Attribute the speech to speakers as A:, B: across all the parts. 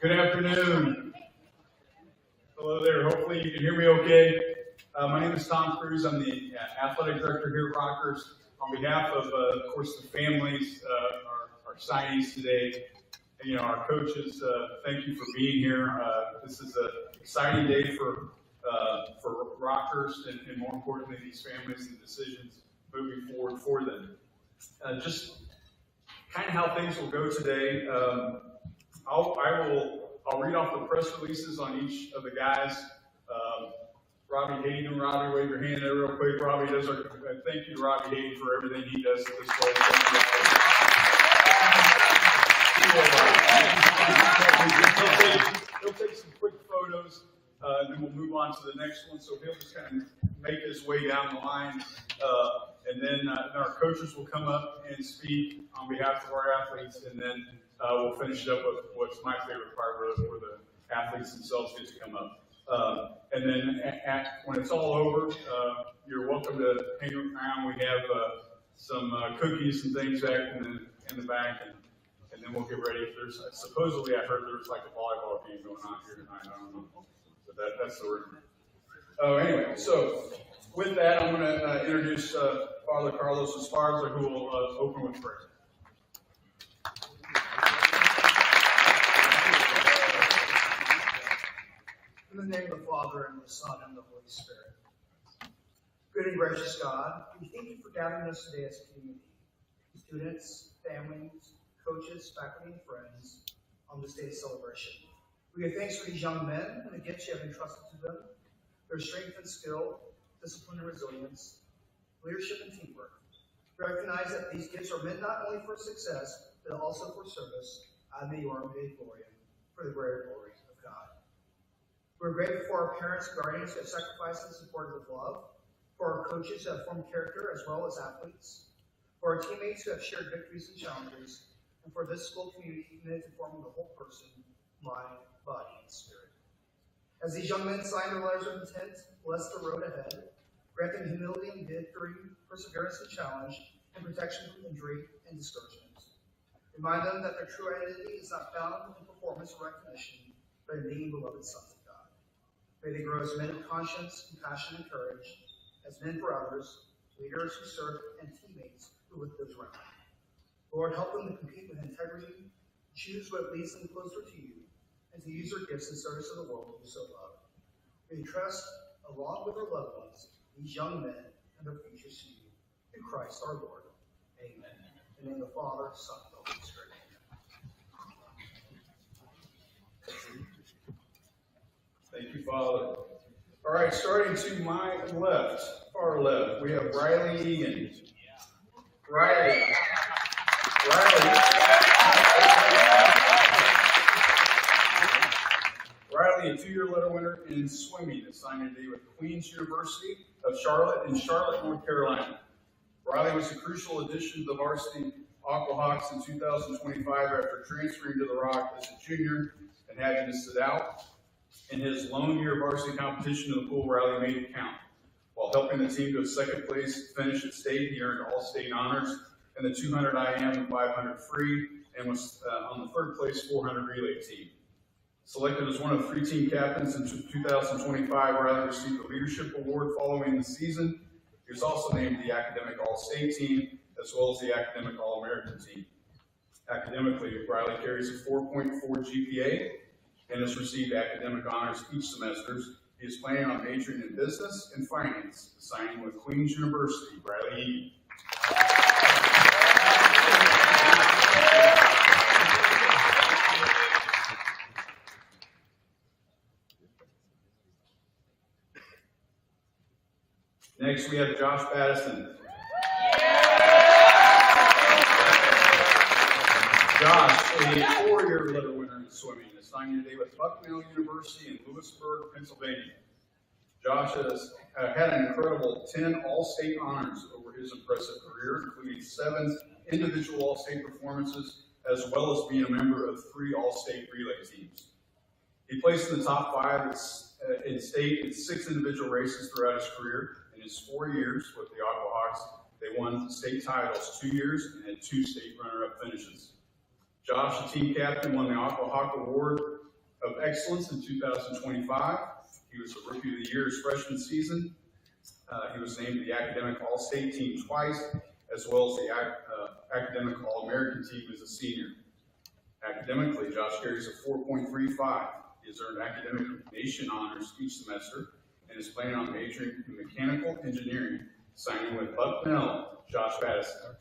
A: Good afternoon. Hello there. Hopefully you can hear me okay. My name is Tom Cruz. I'm the athletic director here at Rockhurst. On behalf of course, the families, our signees today, and, our coaches, thank you for being here. This is an exciting day for Rockhurst and more importantly, these families and decisions moving forward for them. Just kind of how things will go today. I'll read off the press releases on each of the guys. Robbie Hayden, Robbie, wave your hand there real quick. Robbie does thank you to Robbie Hayden for everything he does at this place. He'll take some quick photos, and then we'll move on to the next one. So he'll just kind of make his way down the line, and then our coaches will come up and speak on behalf of our athletes, and then we'll finish it up with what's my favorite part, where the athletes themselves get to come up. And then when it's all over, you're welcome to hang around. We have some cookies and things back in the back, and then we'll get ready. Supposedly I heard there's like a volleyball game going on here tonight. I don't know, but that's the rumor. Anyway, so with that, I'm going to introduce Father Carlos Esparza, who will open with prayer.
B: In the name of the Father, and the Son, and the Holy Spirit. Good and gracious God, we thank you for gathering us today as a community, students, families, coaches, faculty, and friends, on this day's celebration. We give thanks for these young men and the gifts you have entrusted to them, their strength and skill, discipline and resilience, leadership and teamwork. We recognize that these gifts are meant not only for success, but also for service, and may you are made glory for the greater glory of God. We're grateful for our parents and guardians who have sacrificed and supported with love, for our coaches who have formed character as well as athletes, for our teammates who have shared victories and challenges, and for this school community committed to forming the whole person, mind, body, and spirit. As these young men sign their letters of intent, bless the road ahead, grant them humility and victory, perseverance and challenge, and protection from injury and discouragement. Remind them that their true identity is not found in performance or recognition, but in being beloved sons of God. May they grow as men of conscience, compassion, and courage, as men for others, leaders who serve, and teammates who lift those around them. Lord, help them to compete with integrity, choose what leads them closer to you, and to use their gifts in service of the world you so love. May they trust, along with their loved ones, these young men and their futures to you. Through Christ our Lord. Amen. In the name of the Father, Son, and the Holy Spirit.
A: Thank you, Father. All right, starting to my left, far left, we have Riley Egan. Riley, a 2-year letter winner in swimming, is signed today with Queen's University of Charlotte in Charlotte, North Carolina. Riley was a crucial addition to the varsity Aquahawks in 2025 after transferring to the Rock as a junior and having to sit out. In his lone year varsity competition in the pool, Riley made it count. While helping the team to a second place finish at state, he earned all-state honors in the 200 IM and 500 free, and was on the third place 400 relay team. Selected as one of 3 team captains in 2025, Riley received a leadership award following the season. He was also named the academic all-state team, as well as the academic all-American team. Academically, Riley carries a 4.4 GPA and has received academic honors each semester. He is planning on majoring in business and finance, signing with Queen's University, Riley Eaton. Next, we have Josh Battison. Josh, a 4-year letter winner in swimming, is signing today with Bucknell University in Lewisburg, Pennsylvania. Josh has had an incredible 10 All-State honors over his impressive career, including 7 individual All-State performances, as well as being a member of 3 All-State relay teams. He placed in the top 5 in state in 6 individual races throughout his career. In his 4 years with the Aquahawks, they won state titles 2 years and had 2 state runner-up finishes. Josh, the team captain, won the Aquahawk Award of Excellence in 2025. He was the Rookie of the Year his freshman season. He was named the Academic All-State team twice, as well as the Academic All-American team as a senior. Academically, Josh carries a 4.35. He has earned academic nation honors each semester and is planning on majoring in mechanical engineering, signing with Bucknell, Josh Battison.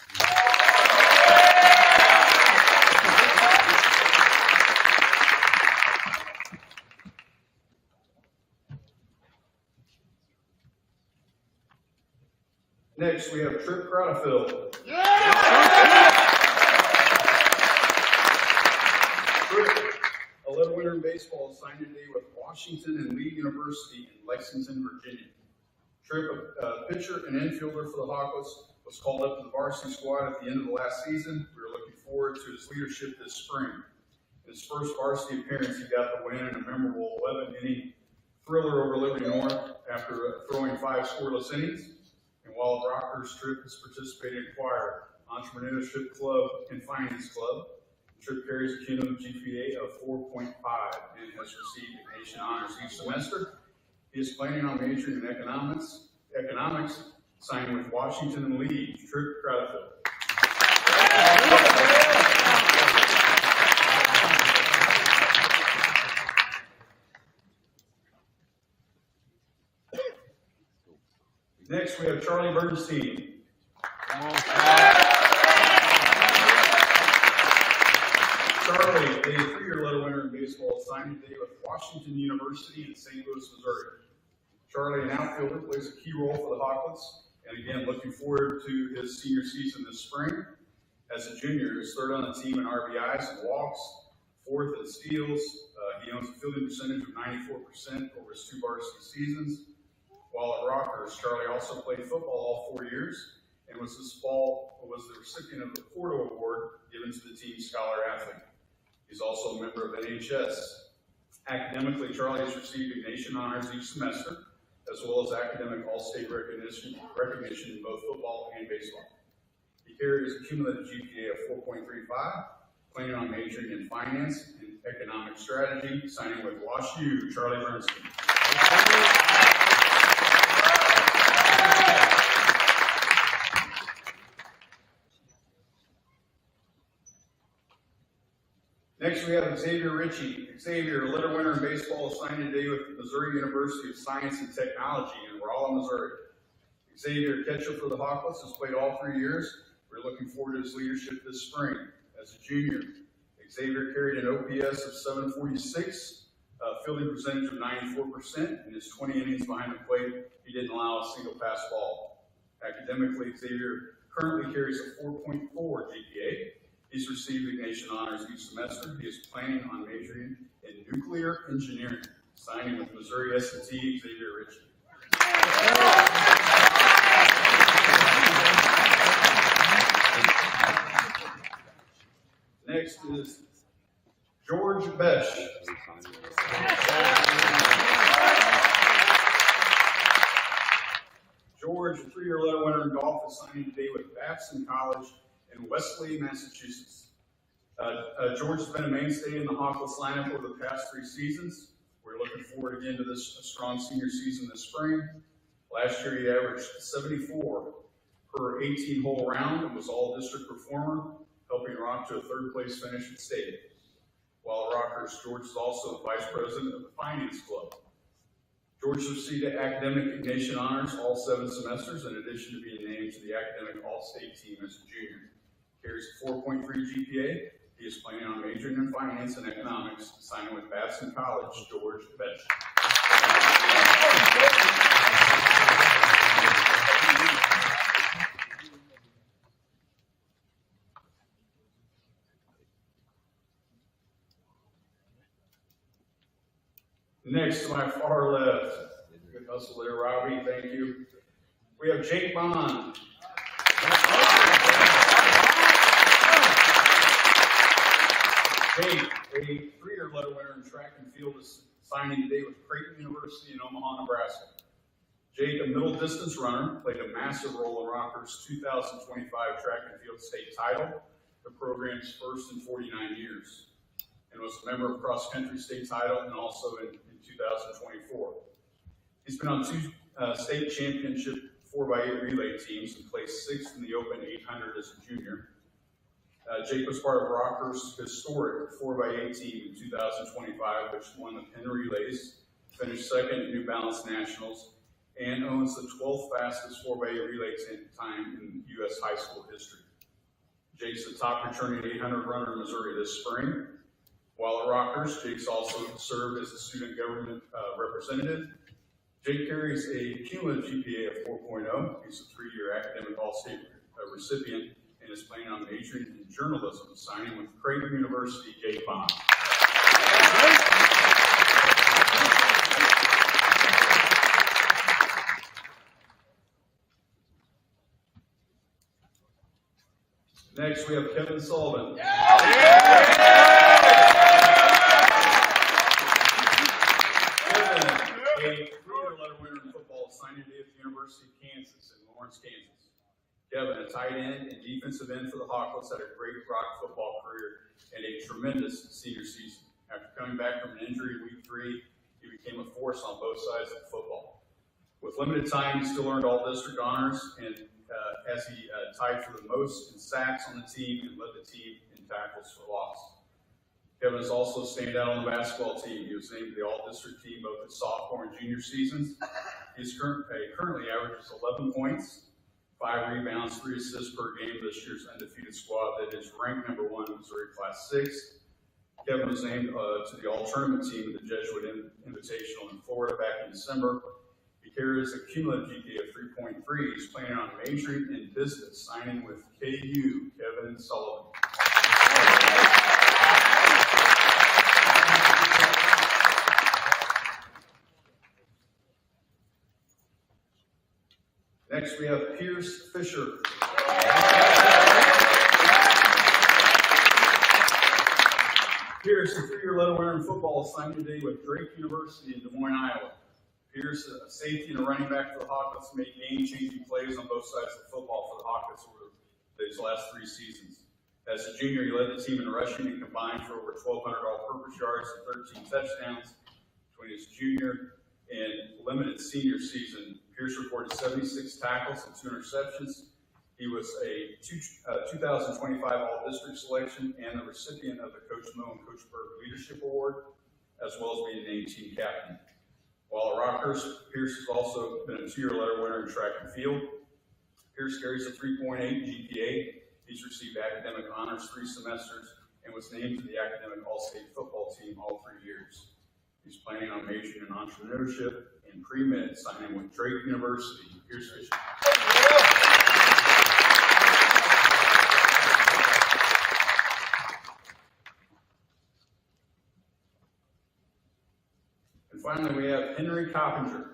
A: Next, we have Trip Crowderfield. Trip, a letter winner in baseball, signed today with Washington and Lee University in Lexington, Virginia. Tripp, a pitcher and infielder for the Hawks, was called up to the varsity squad at the end of the last season. We are looking forward to his leadership this spring. In his first varsity appearance, he got the win in a memorable 11-inning thriller over Liberty North after throwing 5 scoreless innings. And while at Rockhurst, Tripp has participated in choir, entrepreneurship club, and finance club. Tripp carries a cumulative GPA of 4.5 and has received nation honors each semester. He is planning on majoring in economics, signing with Washington and Lee, Trip Crowderfield. Next, we have Charlie Bernstein. Charlie, a 3-year letter winner in baseball, signed today with Washington University in St. Louis, Missouri. Charlie, an outfielder, plays a key role for the Hawklets, and again, looking forward to his senior season this spring. As a junior, he was 3rd on the team in RBIs and walks, 4th in steals. He owns a fielding percentage of 94% over his 2 varsity seasons. While at Rockhurst, Charlie also played football all 4 years and was this fall the recipient of the Porto Award given to the team's scholar athlete. He's also a member of NHS. Academically, Charlie has received nation honors each semester, as well as academic all-state recognition in both football and baseball. He carries a cumulative GPA of 4.35, planning on majoring in finance and economic strategy, signing with Wash U, Charlie Bernstein. Next, we have Xavier Ritchie. Xavier, a letter winner in baseball, signed today with the Missouri University of Science and Technology in Rolla, Missouri. Xavier, catcher for the Hawklets, has played all 3 years. We're looking forward to his leadership this spring. As a junior, Xavier carried an OPS of 746, a fielding percentage of 94%, and his 20 innings behind the plate, he didn't allow a single pass ball. Academically, Xavier currently carries a 4.4 GPA. He's received nation honors each semester. He is planning on majoring in nuclear engineering, signing with Missouri S&T, Xavier Ritchie. Next is George Besh. George, a 3-year letter winner in golf, is signing today with Babson College in Wesley, Massachusetts. George has been a mainstay in the Hawklets lineup over the past 3 seasons. We're looking forward again to this strong senior season this spring. Last year, he averaged 74 per 18-hole round and was all-district performer, helping Rock to a 3rd-place finish at state. While at Rockhurst, George is also the vice president of the finance club. George received academic nation honors all 7 semesters, in addition to being named to the academic all-state team as a junior. Carries a 4.3 GPA. He is planning on majoring in finance and economics, signing with Babson College. George Betch. Next, to my far left, good hustle there, Robbie, thank you. We have Jake Bond. Jake, a 3-year letter winner in track and field, is signing today with Creighton University in Omaha, Nebraska. Jake, a middle distance runner, played a massive role in Rockhurst's 2025 track and field state title, the program's first in 49 years, and was a member of cross country state title and also in 2024. He's been on 2 state championship 4x8 relay teams and placed 6th in the Open 800 as a junior. Jake was part of Rockhurst's historic 4x8 team in 2025, which won the Penn Relays, finished 2nd at New Balance Nationals, and owns the 12th fastest 4x8 relay time in U.S. high school history. Jake's the top returning 800 runner in Missouri this spring. While at Rockhurst, Jake's also served as a student government representative. Jake carries a cumulative GPA of 4.0. He's a 3-year academic all-state recipient and is planning on majoring in journalism, signing with Creighton University. Jake Bond. Next, we have Kevin Sullivan. Kevin, a 3-year letter winner in football, signed today at the University of Kansas in Lawrence, Kansas. Kevin, a tight end and defensive end for the Hawklets, had a great rock football career and a tremendous senior season. After coming back from an injury in week 3, he became a force on both sides of football. With limited time, he still earned all district honors, and as he tied for the most in sacks on the team and led the team in tackles for loss. Kevin is also a standout on the basketball team. He was named to the all-district team both his sophomore and junior seasons. He currently averages 11 points, 5 rebounds, 3 assists per game of this year's undefeated squad that is ranked #1 in Missouri Class 6. Kevin was named to the all-tournament team of the Jesuit Invitational in Florida back in December. He carries a cumulative GPA of 3.3. He's planning on majoring in business, signing with KU. Kevin Sullivan. Next, we have Pierce Fisher. Pierce, a 3-year letter winner in football, signed today with Drake University in Des Moines, Iowa. Pierce, a safety and a running back for the Hawklets, made game-changing plays on both sides of the football for the Hawklets over these last 3 seasons. As a junior, he led the team in rushing and combined for over 1,200 all-purpose yards and 13 touchdowns. Between his junior and limited senior season, Pierce recorded 76 tackles and 2 interceptions. He was a 2025 All-District selection and the recipient of the Coach Mo and Coach Berg Leadership Award, as well as being named team captain. While at Rockhurst, Pierce has also been a 2-year letter winner in track and field. Pierce carries a 3.8 GPA. He's received academic honors 3 semesters and was named to the academic all-state football team all 3 years. He's planning on majoring in entrepreneurship and pre-med, signing with Drake University. Pierce Fisher. And finally, we have Henry Coppinger.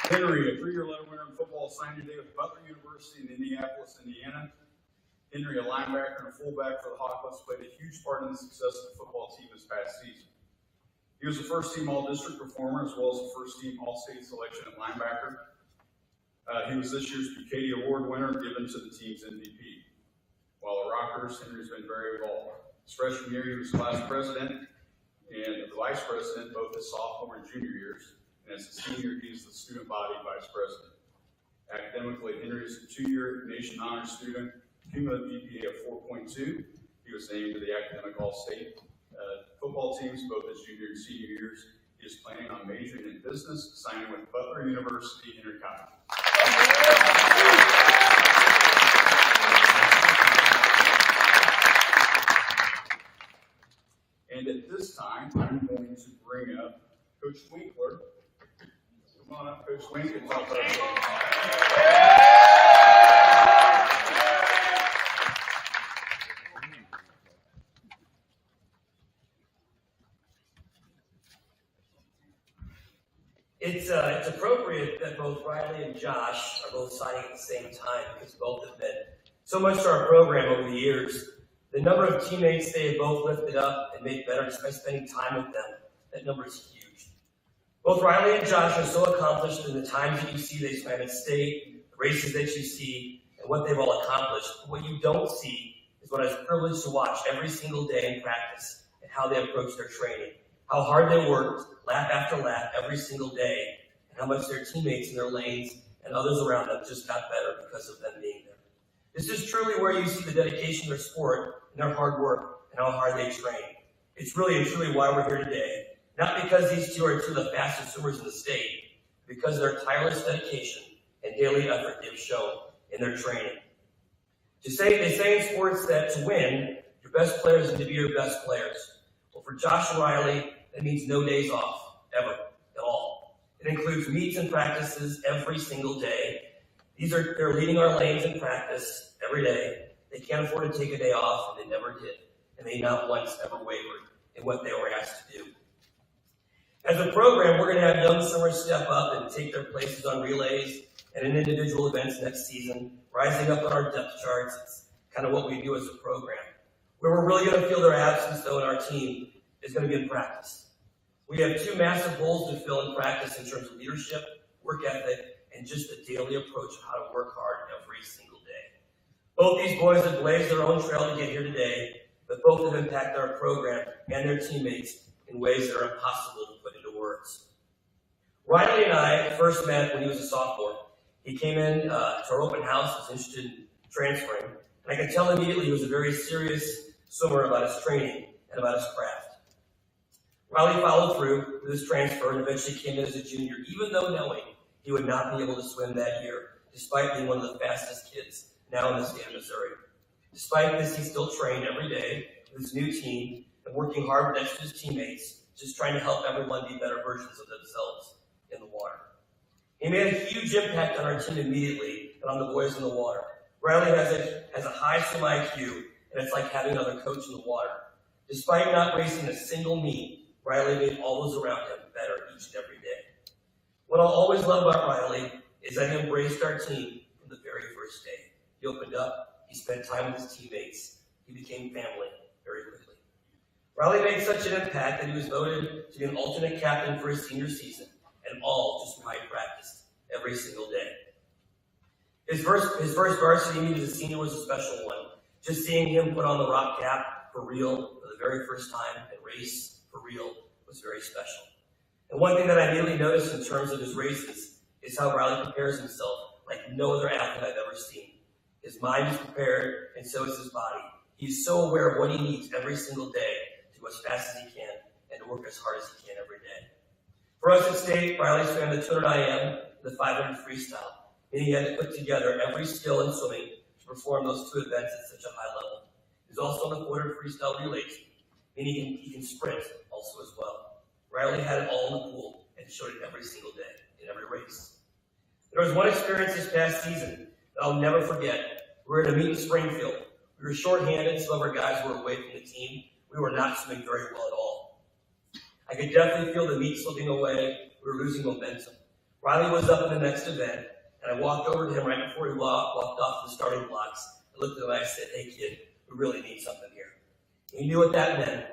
A: Henry, a 3-year letter winner in football, signed today with Butler University in Indianapolis, Indiana. Henry, a linebacker and a fullback for the Hawklets, played a huge part in the success of the football team this past season. He was a first-team all-district performer as well as a first-team all-state selection at linebacker. He was this year's Bucati Award winner given to the team's MVP. While at Rockhurst, Henry's been very involved. His freshman year, he was class president and the vice president both his sophomore and junior years. And as a senior, he is the student body vice president. Academically, Henry is a 2-year Nation Honors student, cumulative GPA of 4.2. He was named to the Academic All-State football teams, both his junior and senior years. He is planning on majoring in business, signing with Butler University Intercontinental. And at this time, I'm going to bring up Coach Winkler. Come on up, Coach Winkler.
C: It's appropriate that both Riley and Josh are both signing at the same time because both have meant so much to our program over the years. The number of teammates they have both lifted up and made better just by spending time with them, that number is huge. Both Riley and Josh are so accomplished in the times that you see they spend at state, the races that you see, and what they've all accomplished. But what you don't see is what I was privileged to watch every single day in practice and how they approach their training, how hard they worked, lap after lap, every single day, and how much their teammates in their lanes and others around them just got better because of them being there. This is truly where you see the dedication to their sport and their hard work and how hard they train. It's really and truly why we're here today. Not because these two are two of the fastest swimmers in the state, but because of their tireless dedication and daily effort they've shown in their training. They say in sports that to win, your best players need to be your best players. Well, for Josh and Riley, that means no days off, ever, at all. It includes meets and practices every single day. They're leading our lanes in practice every day. They can't afford to take a day off, and they never did. And they not once ever wavered in what they were asked to do. As a program, we're going to have young swimmers step up and take their places on relays and in individual events next season, rising up on our depth charts. It's kind of what we do as a program. Where we're really going to feel their absence, though, in our team is going to be in practice. We have two massive holes to fill in practice in terms of leadership, work ethic, and just the daily approach of how to work hard every single day. Both these boys have blazed their own trail to get here today, but both have impacted our program and their teammates in ways that are impossible to put into words. Riley and I first met when he was a sophomore. He came in to our open house, was interested in transferring, and I could tell immediately he was a very serious swimmer about his training and about his craft. Riley followed through with his transfer and eventually came in as a junior, even though knowing he would not be able to swim that year, despite being one of the fastest kids now in the state of Missouri. Despite this, he still trained every day with his new team and working hard next to his teammates, just trying to help everyone be better versions of themselves in the water. He made a huge impact on our team immediately and on the boys in the water. Riley has a high swim IQ, and it's like having another coach in the water. Despite not racing a single meet, Riley made all those around him better each and every day. What I'll always love about Riley is that he embraced our team from the very first day. He opened up, he spent time with his teammates, he became family very quickly. Riley made such an impact that he was voted to be an alternate captain for his senior season, and all just from how he practiced every single day. His first varsity meet as a senior was a special one. Just seeing him put on the rock cap for real for the very first time and race for real was very special. And one thing that I immediately noticed in terms of his races is how Riley prepares himself like no other athlete I've ever seen. His mind is prepared, and so is his body. He's so aware of what he needs every single day to go as fast as he can and to work as hard as he can every day. For us at state, Riley swam the 200 IM, the 500 freestyle, meaning he had to put together every skill in swimming to perform those two events at such a high level. He's also on the 400 freestyle relay team, meaning he can sprint also as well. Riley had it all in the pool and showed it every single day in every race. There was one experience this past season that I'll never forget. We were at a meet in Springfield. We were shorthanded. Some of our guys were away from the team. We were not swimming very well at all. I could definitely feel the meet slipping away. We were losing momentum. Riley was up in the next event, and I walked over to him right before he walked off the starting blocks. I looked at him and I said, "Hey kid, we really need something here." He knew what that meant.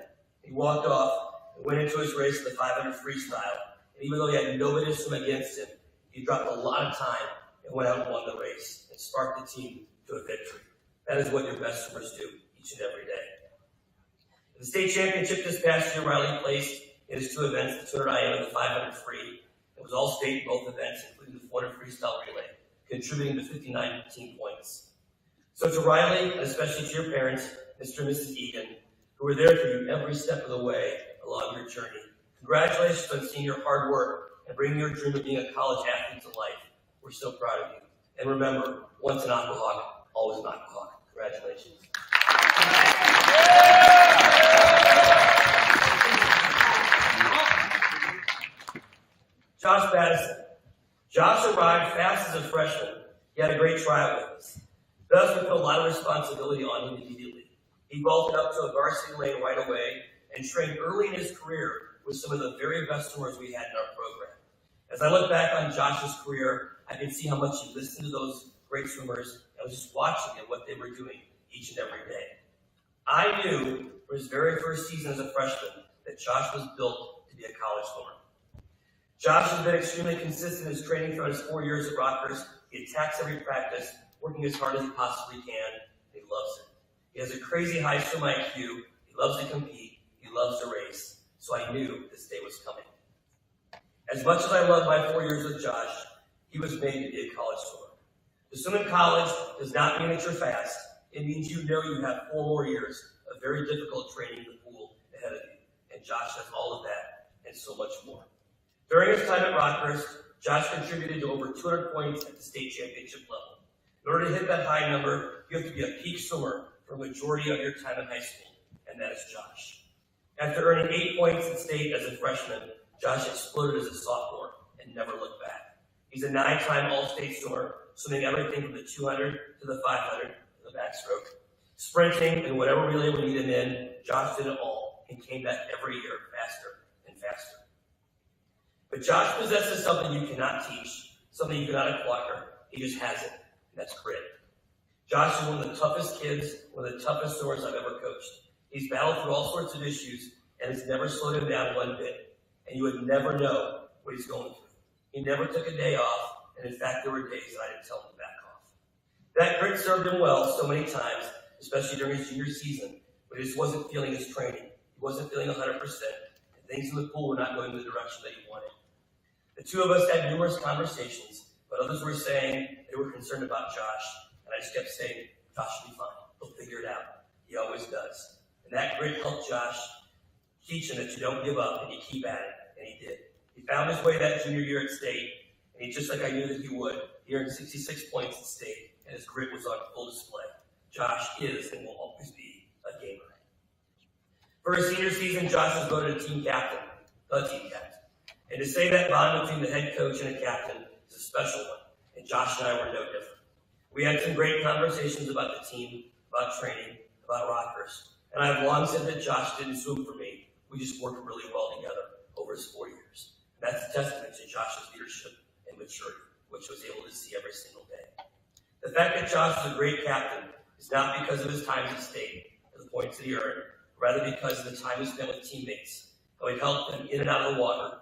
C: He walked off and went into his race in the 500 freestyle. And even though he had nobody to swim against him, he dropped a lot of time and went out and won the race and sparked the team to a victory. That is what your best swimmers do each and every day. In the state championship this past year, Riley placed in his two events, the 200 IM and the 500 free. It was all state in both events, including the 400 freestyle relay, contributing to 59 team points. So to Riley, and especially to your parents, Mr. and Mrs. Egan, who were there for you every step of the way along your journey. Congratulations on seeing your hard work and bringing your dream of being a college athlete to life. We're so proud of you. And remember, once an Aquahawk, always an Aquahawk. Congratulations. Josh Madison. Josh arrived fast as a freshman. He had a great tryout with us. Thus, we put a lot of responsibility on him immediately. He vaulted up to a varsity lane right away and trained early in his career with some of the very best swimmers we had in our program. As I look back on Josh's career, I can see how much he listened to those great swimmers and was just watching at what they were doing each and every day. I knew for his very first season as a freshman that Josh was built to be a college swimmer. Josh has been extremely consistent in his training throughout his 4 years at Rockhurst. He attacks every practice, working as hard as he possibly can, and he loves it. He has a crazy high swim IQ, he loves to compete, he loves to race, so I knew this day was coming. As much as I loved my 4 years with Josh, he was made to be a college swimmer. To swim in college does not mean that you're fast. It means you know you have 4 more years of very difficult training in the pool ahead of you. And Josh has all of that and so much more. During his time at Rockhurst, Josh contributed to over 200 points at the state championship level. In order to hit that high number, you have to be a peak swimmer for a majority of your time in high school, and that is Josh. After earning 8 points at state as a freshman, Josh exploded as a sophomore and never looked back. He's a 9-time all-state swimmer, swimming everything from the 200 to the 500 to the backstroke. Sprinting and whatever relay we needed in, Josh did it all and came back every year faster and faster. But Josh possesses something you cannot teach, something you cannot acquire. He just has it, and that's grit. Josh is one of the toughest kids, one of the toughest swimmers I've ever coached. He's battled through all sorts of issues and has never slowed him down one bit. And you would never know what he's going through. He never took a day off, and in fact, there were days that I didn't tell him to back off. That grit served him well so many times, especially during his junior season, but he just wasn't feeling his training. He wasn't feeling 100%, and things in the pool were not going in the direction that he wanted. The two of us had numerous conversations, but others were saying they were concerned about Josh, and I just kept saying, Josh will be fine. He'll figure it out. He always does. And that grit helped Josh teach him that you don't give up and you keep at it, and he did. He found his way that junior year at state, and he, just like I knew that he would, he earned 66 points at state, and his grit was on full display. Josh is and will always be a gamer. For his senior season, Josh was voted a team captain, the team captain. And to say that bond between the head coach and a captain is a special one, and Josh and I were no different. We had some great conversations about the team, about training, about Rockhurst, and I've long said that Josh didn't swim for me. We just worked really well together over his 4 years. And that's a testament to Josh's leadership and maturity, which I was able to see every single day. The fact that Josh is a great captain is not because of his time at state or the points that he earned, rather because of the time he spent with teammates, how he helped them in and out of the water,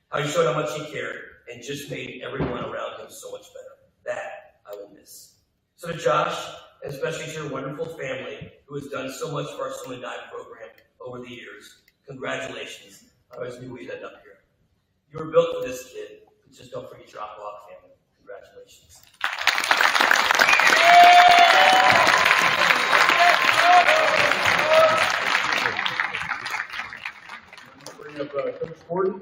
C: how he showed how much he cared, and just made everyone around him so much better. That I will miss. So to Josh, and especially to your wonderful family, who has done so much for our swim and dive program over the years, congratulations. I always knew we'd end up here. You were built for this, kid, but just don't forget your Aquahawk family. Congratulations.
A: Bring up Coach Gordon.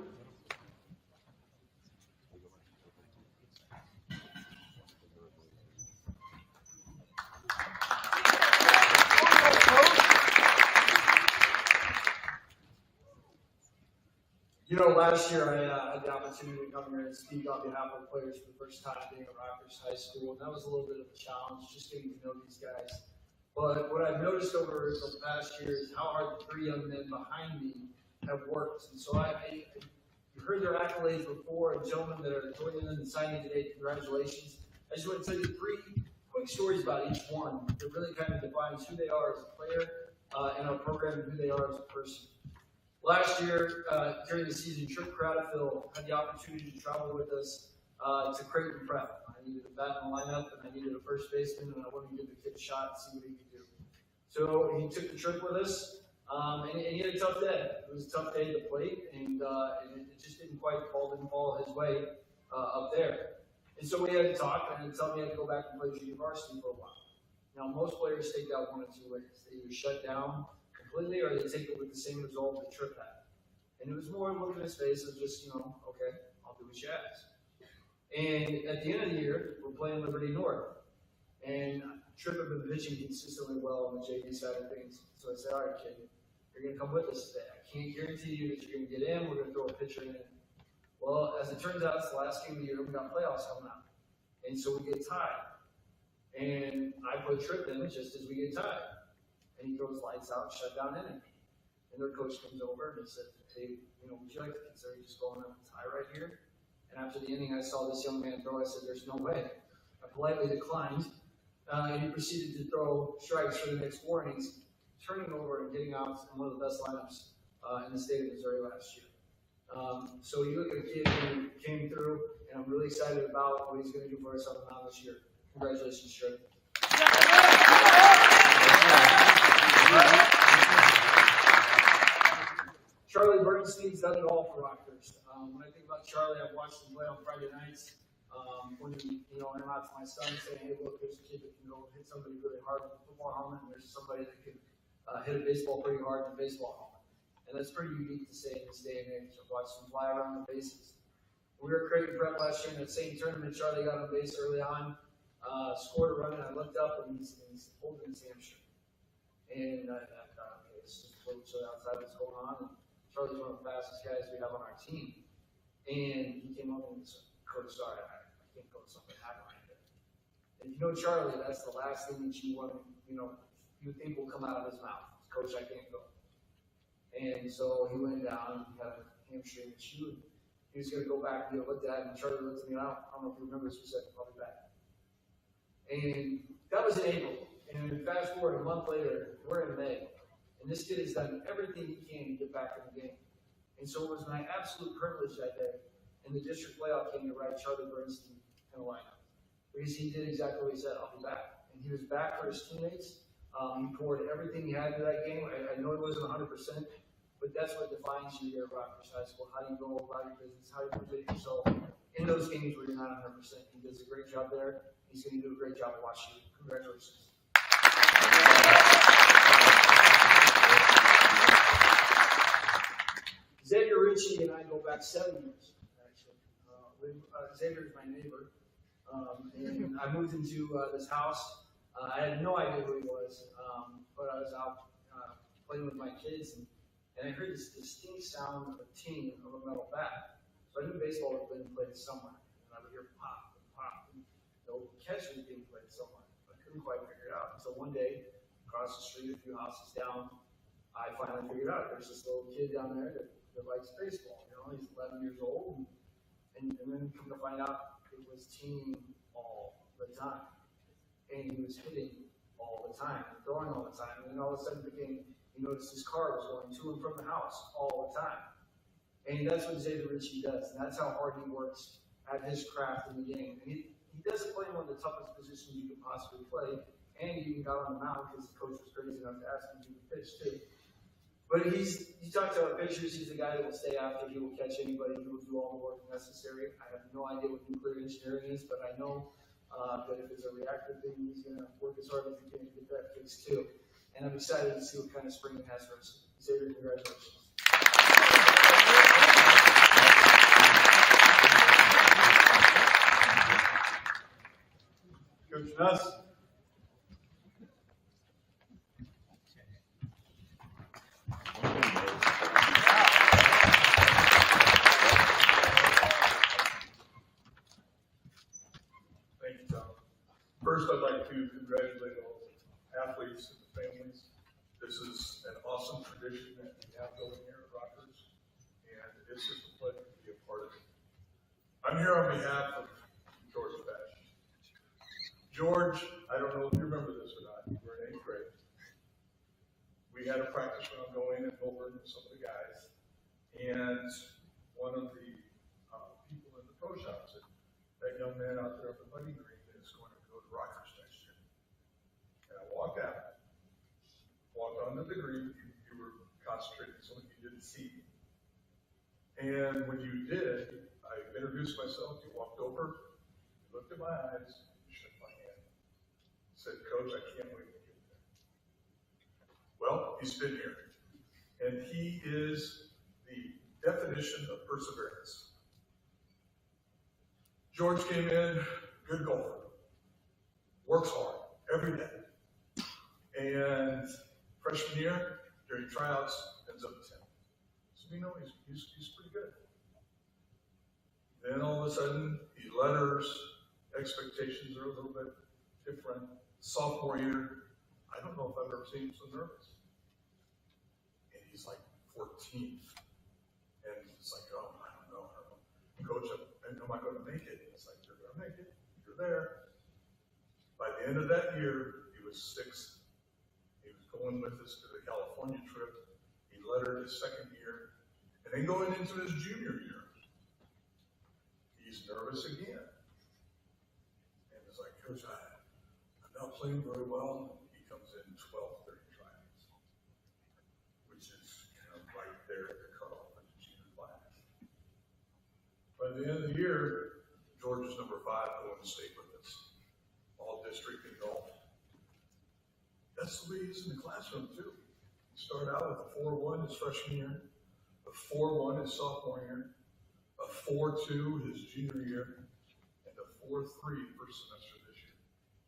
B: You know, last year I had the opportunity to come here and speak on behalf of the players for the first time being at Rockhurst High School, and that was a little bit of a challenge, just getting to know these guys. But what I've noticed over the past year is how hard the 3 young men behind me have worked. And so you heard their accolades before, and gentlemen that are joining them and signing today, congratulations. I just want to tell you 3 quick stories about each one that really kind of defines who they are as a player in our program and who they are as a person. Last year, during the season, Trip Cradfield had the opportunity to travel with us to Creighton Prep. I needed a bat in the lineup, and I needed a first baseman, and I wanted to give the kid a shot and see what he could do. So he took the trip with us, and he had a tough day. It was a tough day to play, and it just didn't fall his way up there. And so we had to talk, and he told me I had to go back and play junior varsity for a while.
D: Now, most players take that one of two ways. They either shut down completely or they take it with the same result that Tripp had. And it was more look at his face of just, okay, I'll do what you ask. And at the end of the year, we're playing Liberty North. And Tripp had been pitching consistently well on the JV side of things. So I said, all right, kid, you're going to come with us today. I can't guarantee you that you're going to get in. We're going to throw a pitcher in. Well, as it turns out, it's the last game of the year. We got playoffs coming up. And so we get tied. And I put Tripp in just as we get tied. And he goes lights out, shut down inning. And their coach comes over and he said, hey, would you like to consider just going up a tie right here? And after the inning, I saw this young man throw. I said, there's no way. I politely declined. And he proceeded to throw strikes for the next 4 innings, turning over and getting out in one of the best lineups in the state of Missouri last year. So you look at a kid who came through, and I'm really excited about what he's going to do for us on the mound this year. Congratulations, Tripp. Charlie Bernstein's done it all for Rockhurst. When I think about Charlie, I've watched him play on Friday nights. When I'm out to my son saying, hey, look, there's a kid that can go hit somebody really hard with a football helmet, and there's somebody that can hit a baseball pretty hard with a baseball helmet. And that's pretty unique to say in this day and age. I've watched him fly around the bases. We were at Creighton Prep last year in that same tournament. Charlie got on base early on, scored a run, and I looked up, and he's holding his hamstring. And I thought, okay, this is what outside what's going on. And Charlie's one of the fastest guys we have on our team. And he came up and said, Coach, sorry, I can't go, something happened right there. And if you know Charlie, that's the last thing that you want, you think will come out of his mouth. Coach, I can't go. And so he went down and he had a hamstring issue. He was going to go back and looked at him, and Charlie looked at me, and I don't know if you remember this, he said, I'll be back. And that was in April. And fast forward a month later, we're in May. And this kid has done everything he can to get back in the game. And so it was my absolute privilege that day in the district playoff game to write Charlie Bernstein in the lineup. Because he did exactly what he said, I'll be back. And he was back for his teammates. He poured everything he had into that game. I know it wasn't 100%, but that's what defines you here at Rockhurst High School. How do you go about your business? How do you present yourself in those games where you're not 100%? He does a great job there. He's going to do a great job watching you. Congratulations. Xavier Ritchie and I go back 7 years, actually. Xavier's my neighbor. And I moved into this house. I had no idea who he was, but I was out playing with my kids, and I heard this distinct sound of a ting of a metal bat. So I knew baseball was being played somewhere, and I would hear pop and pop, and the catch was being played somewhere. I couldn't quite figure it out until one day, across the street, a few houses down, I finally figured out there's this little kid down there that likes baseball. He's 11 years old, and then come to find out it was tinging all the time. And he was hitting all the time, throwing all the time. And then all of a sudden he noticed his car was going to and from the house all the time. And that's what Xavier Ritchie does. And that's how hard he works at his craft in the game. And he doesn't play in one of the toughest positions you could possibly play. And he even got on the mound because the coach was crazy enough to ask him to pitch too. But you talk to our pitchers, he's the guy that will stay after. He will catch anybody. He will do all the work necessary. I have no idea what nuclear engineering is, but I know that if it's a reactor thing, he's going to work as hard as he can to get that fixed too. And I'm excited to see what kind of spring it has for us. Xavier, congratulations.
A: Coach Nuss. First, I'd like to congratulate all the athletes and the families. This is an awesome tradition that we have going here at Rockhurst, and it's just a pleasure to be a part of it. I'm here on behalf of George Bash. George, I don't know if you remember this or not, you were in 8th grade. We had a practice round going in over with some of the guys, and one of the people in the pro shop said, that young man out there at the putting green is going to go to Rockhurst next year. And I walked onto the green, you were concentrating, so you didn't see me. And when you did, I introduced myself, you walked over, you looked at my eyes, you shook my hand.
E: said, Coach, I can't wait to get there. Well, he's been here, and he is the definition of perseverance. George came in, good golfer, works hard every day, and freshman year, during tryouts, ends up 10. So we know he's pretty good. Then all of a sudden, he letters, expectations are a little bit different. Sophomore year, I don't know if I've ever seen him so nervous. And he's like 14th. And it's like, oh, I don't know. Coach, am I going to make it? It's like, you're going to make it. You're there. By the end of that year, he was 6th. He was going with us to the California trip. He lettered his second year. And then going into his junior year, he's nervous again. And it's like, Coach, I'm not playing very well. He comes in 12th during tryouts, which is kind of right there at the cutoff of the junior class. By the end of the year, George is number 5 going to state with us, all district in golf. That's the way he is in the classroom too. He started out with a 4.1 his freshman year, a 4.1 his sophomore year, a 4.2 his junior year, and a 4.3 first semester this year.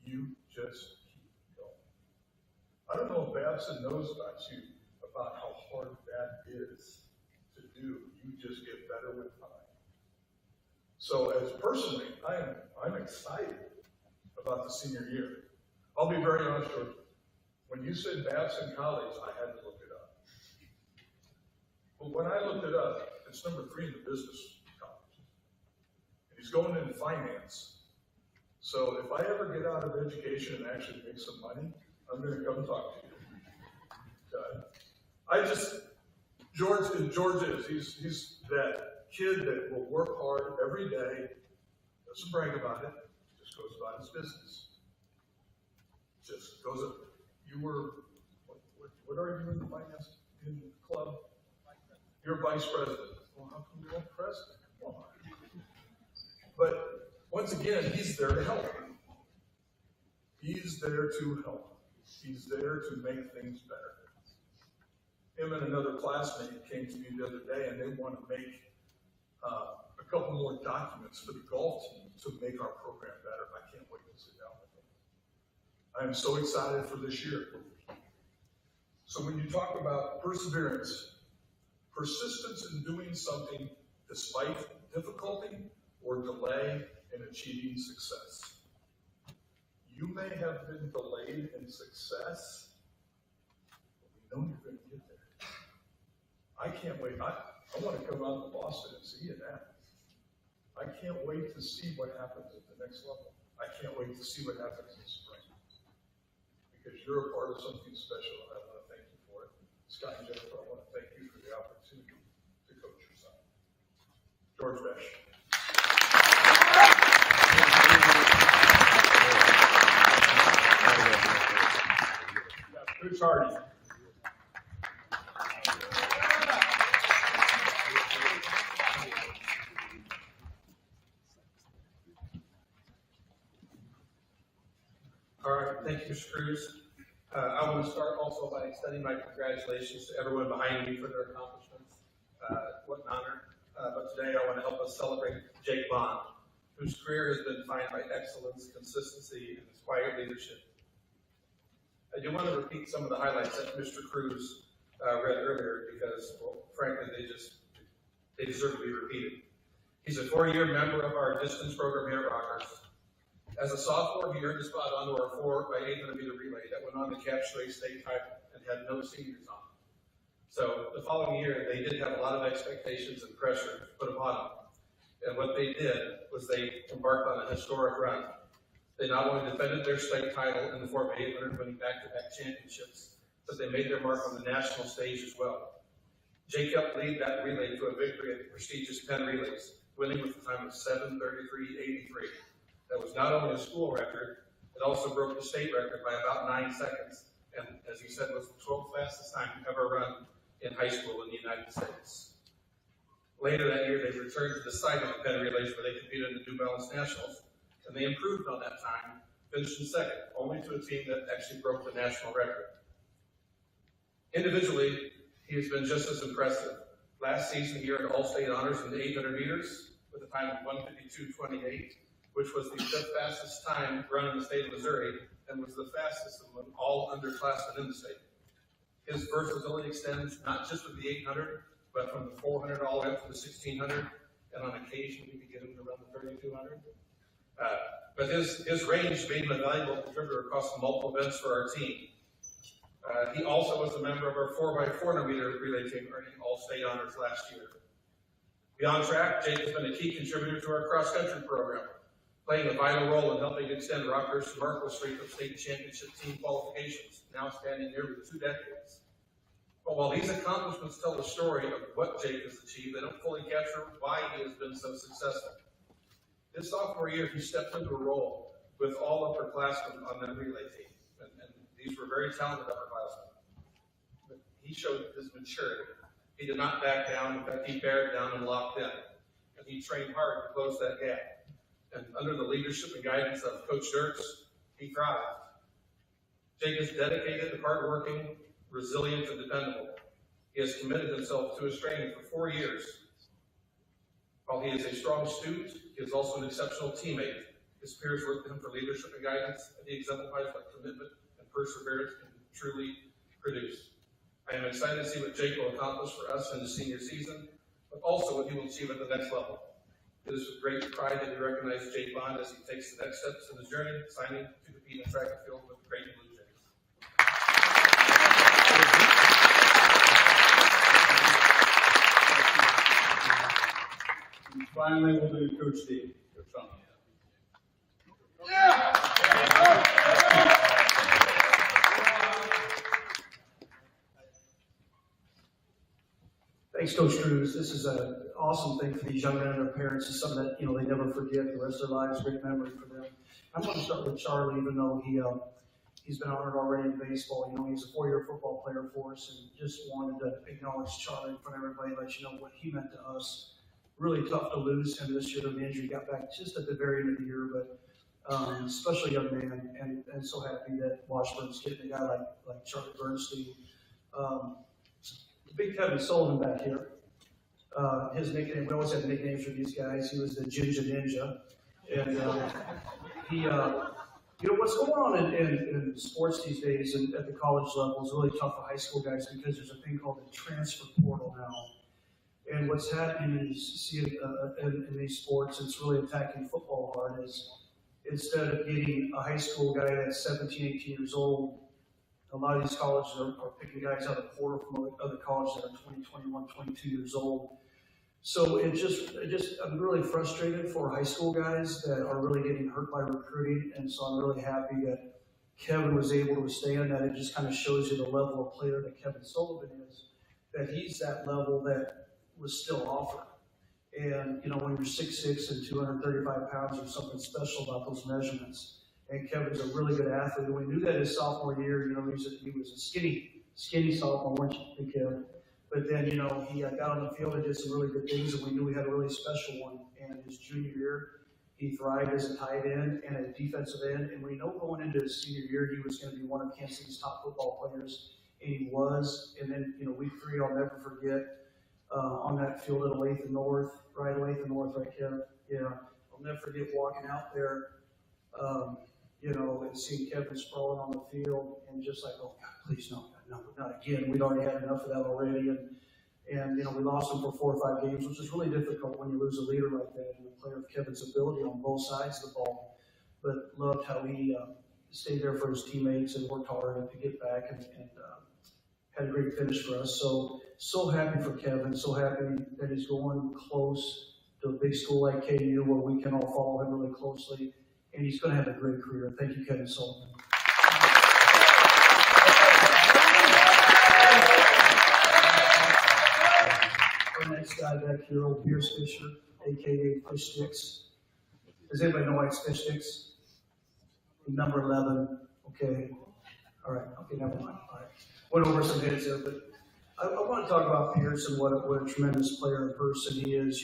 E: You just keep going. I don't know if Babson knows about you, about how hard that is to do. You just get better with time. So as personally, I'm excited about the senior year. I'll be very honest with you. When you said Babson College, I had to look it up. But when I looked it up, it's number 3 in the business college. And he's going into finance. So if I ever get out of education and actually make some money, I'm going to come talk to you. George is, he's that kid that will work hard every day, doesn't brag about it, just goes about his business. Just goes up. You were, what are you in the finance in the club? You're vice president. Well, how come you're not president? Come on. But once again, he's there to help. He's there to help. He's there to make things better. Him and another classmate came to me the other day, and they want to make a couple more documents for the golf team to make our program better. I can't wait to sit down with them. I am so excited for this year. So when you talk about perseverance, persistence in doing something despite difficulty or delay in achieving success. You may have been delayed in success, but we know you're going to get there. I can't wait. I want to come out to Boston and see you now. I can't wait to see what happens at the next level. I can't wait to see what happens in spring. Because you're a part of something special, and I want to thank you for it. Scott and Jennifer, I want to thank you for the opportunity to coach your son. George Besh.
D: Coach Hardy.
F: All right, thank you, Mr. Cruz. I want to start also by extending my congratulations to everyone behind me for their accomplishments. What an honor. But today I want to help us celebrate Jake Bond, whose career has been defined by excellence, consistency, and his quiet leadership. I do want to repeat some of the highlights that Mr. Cruz read earlier because, well, frankly, they deserve to be repeated. He's a 4-year member of our distance program here at Rockhurst. As a sophomore, he earned a spot onto our 4x800 meter relay that went on to capture a state title and had no seniors on. So the following year, they did have a lot of expectations and pressure put upon them. And what they did was they embarked on a historic run. They not only defended their state title in the 4x800, winning back-to-back championships, but they made their mark on the national stage as well. Jake helped lead that relay to a victory at the prestigious Penn Relays, winning with a time of 7:33.83. That was not only a school record, it also broke the state record by about 9 seconds, and as he said, was the 12th fastest time ever run in high school in the United States. Later that year, they returned to the site of the Penn Relays where they competed in the New Balance Nationals, and they improved on that time, finishing second, only to a team that actually broke the national record. Individually, he has been just as impressive. Last season, he earned All-State honors in the 800 meters with a time of 1:52.28, which was the fifth fastest time run in the state of Missouri and was the fastest among all underclassmen in the state. His versatility extends not just with the 800, but from the 400 all the way up to the 1600, and on occasion we could get him to run the 3200. But his range made him a valuable contributor across multiple events for our team. He also was a member of our 4x400 meter relay team, earning all-state honors last year. Beyond track, Jake has been a key contributor to our cross-country program, playing a vital role in helping extend Rockhurst's remarkable streak of state championship team qualifications, now spanning nearly 2 decades. But while these accomplishments tell the story of what Jake has achieved, they don't fully capture why he has been so successful. His sophomore year, he stepped into a role with all upperclassmen on that relay team, and these were very talented upperclassmen. But he showed his maturity. He did not back down. In fact, he bared down and locked in, and he trained hard to close that gap. And under the leadership and guidance of Coach Dirks, he thrived. Jake is dedicated, hardworking, resilient, and dependable. He has committed himself to his training for 4 years. While he is a strong student, he is also an exceptional teammate. His peers look to him for leadership and guidance, and he exemplifies what commitment and perseverance can truly produce. I am excited to see what Jake will accomplish for us in his senior season, but also what he will achieve at the next level. It is with great pride that we recognize Jake Bond as he takes the next steps in his journey, signing to compete in track and field with the Creighton Blue Jays.
A: And finally, we'll do Coach D. Coach Tom.
B: Thanks, Coach Cruz. This is an awesome thing for these young men and their parents. It's something that, they never forget the rest of their lives, great memory for them. I'm going to start with Charlie, even though he's been honored already in baseball. He's a 4-year football player for us, and just wanted to acknowledge Charlie in front of everybody, let you know what he meant to us. Really tough to lose him this year. The injury got back just at the very end of the year, but especially young man, and so happy that Washburn's getting a guy like Charlie Bernstein. The big Kevin Sullivan back here. His nickname, we always had nicknames for these guys. He was the Ginger Ninja. And what's going on in sports these days and at the college level is really tough for high school guys because there's a thing called the transfer portal now. And what's happening is, you see it in these sports, it's really attacking football hard, is instead of getting a high school guy that's 17, 18 years old, a lot of these colleges are picking guys out of the portal from other colleges that are 20, 21, 22 years old. So I'm really frustrated for high school guys that are really getting hurt by recruiting, and so I'm really happy that Kevin was able to withstand that. It just kind of shows you the level of player that Kevin Sullivan is, that he's that level that was still offered. And, when you're 6'6" and 235 pounds, there's something special about those measurements. And Kevin's a really good athlete. And we knew that his sophomore year, he was a skinny sophomore, weren't you, Kevin? But then, he got on the field and did some really good things, and we knew we had a really special one. And his junior year, he thrived as a tight end and a defensive end. And we know going into his senior year, he was going to be one of Kansas City's top football players, and he was. And then, week 3, I'll never forget, on that field at Olathe North, right here. Yeah, I'll never forget walking out there, and seeing Kevin sprawling on the field, and just like, oh God, please no, not again. We'd already had enough of that already, and we lost him for 4 or 5 games, which is really difficult when you lose a leader like that and a player of Kevin's ability on both sides of the ball. But loved how he stayed there for his teammates and worked hard to get back and had a great finish for us. So happy for Kevin, so happy that he's going close to a big school like KU where we can all follow him really closely, and he's going to have a great career. Thank you, Kevin Sullivan. Our next guy back here, old Pierce Fisher, a.k.a. Fish Sticks. Does anybody know why it's Fish Sticks? Number 11, okay. All right, okay, never mind. All right. Went over some hits there, but I want to talk about Pierce and what a tremendous player and person he is.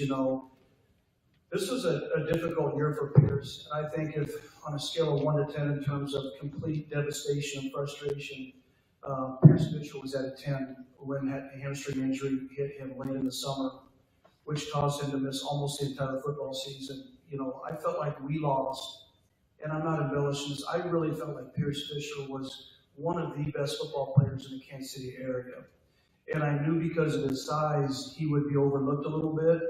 B: This was a difficult year for Pierce, and I think if on a scale of 1 to 10 in terms of complete devastation and frustration, Pierce Mitchell was at a 10 when a hamstring injury hit him late in the summer, which caused him to miss almost the entire football season. I felt like we lost, and I'm not embellishing this. I really felt like Pierce Fisher was one of the best football players in the Kansas City area. And I knew because of his size, he would be overlooked a little bit.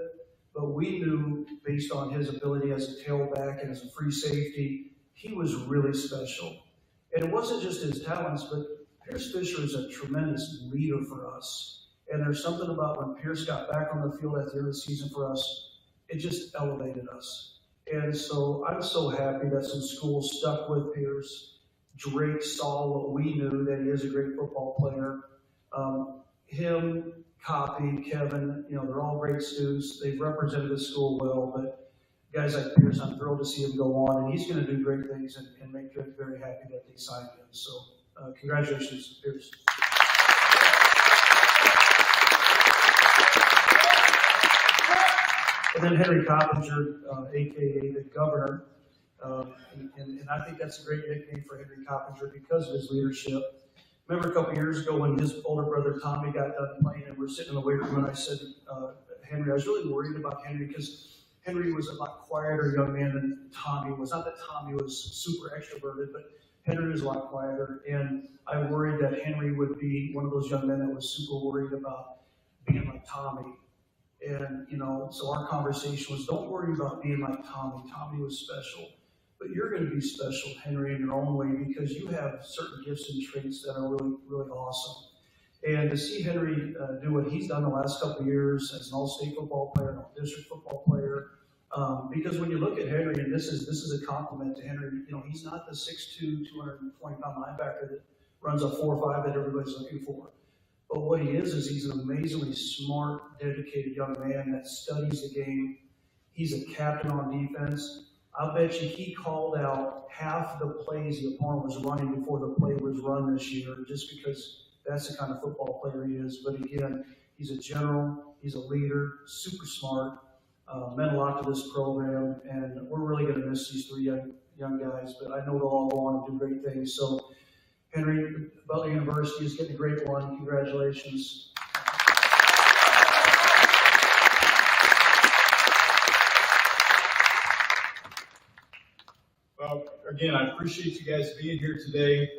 B: But we knew, based on his ability as a tailback and as a free safety, he was really special. And it wasn't just his talents, but Pierce Fisher is a tremendous leader for us. And there's something about when Pierce got back on the field at the end of the season for us, it just elevated us. And so I'm so happy that some schools stuck with Pierce. Drake saw what we knew, that he is a great football player. Him, Copy, Kevin, they're all great students. They've represented the school well, but guys like Pierce, I'm thrilled to see him go on, and he's going to do great things and make Drake very happy that they signed him. So congratulations, Pierce. And then Henry Coppinger, a.k.a. the governor, and I think that's a great nickname for Henry Coppinger because of his leadership. Remember a couple years ago when his older brother Tommy got done playing and we're sitting in the weight room and I said, Henry, I was really worried about Henry because Henry was a lot quieter young man than Tommy was. Not that Tommy was super extroverted, but Henry was a lot quieter. And I worried that Henry would be one of those young men that was super worried about being like Tommy. And, so our conversation was, don't worry about being like Tommy. Tommy was special. But you're going to be special, Henry, in your own way because you have certain gifts and traits that are really, really awesome. And to see Henry do what he's done the last couple of years as an all-state football player, an all-district football player, because when you look at Henry, and this is a compliment to Henry, he's not the 6'2", 220-pound linebacker that runs a 4.5 that everybody's looking for. But what he is he's an amazingly smart, dedicated young man that studies the game. He's a captain on defense. I bet you he called out half the plays the opponent was running before the play was run this year, just because that's the kind of football player he is. But again, he's a general, he's a leader, super smart, meant a lot to this program, and we're really going to miss these three young guys, but I know they'll all go on and do great things. So, Henry, Butler University is getting a great one. Congratulations.
A: Well, again, I appreciate you guys being here today.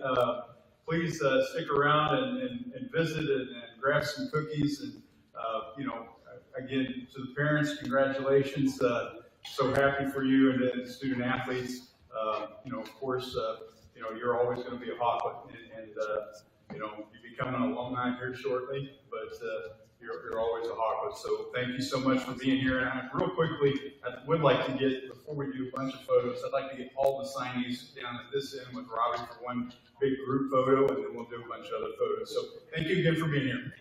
A: Please stick around and visit and grab some cookies. And, again, to the parents, congratulations. So happy for you and the student athletes. Of course, you're always going to be a Hawk, and you'll be becoming an alumni here shortly, but you're always a Hawk. So thank you so much for being here. And real quickly, I would like to get, before we do a bunch of photos, I'd like to get all the signees down at this end with Robbie for one big group photo, and then we'll do a bunch of other photos. So thank you again for being here.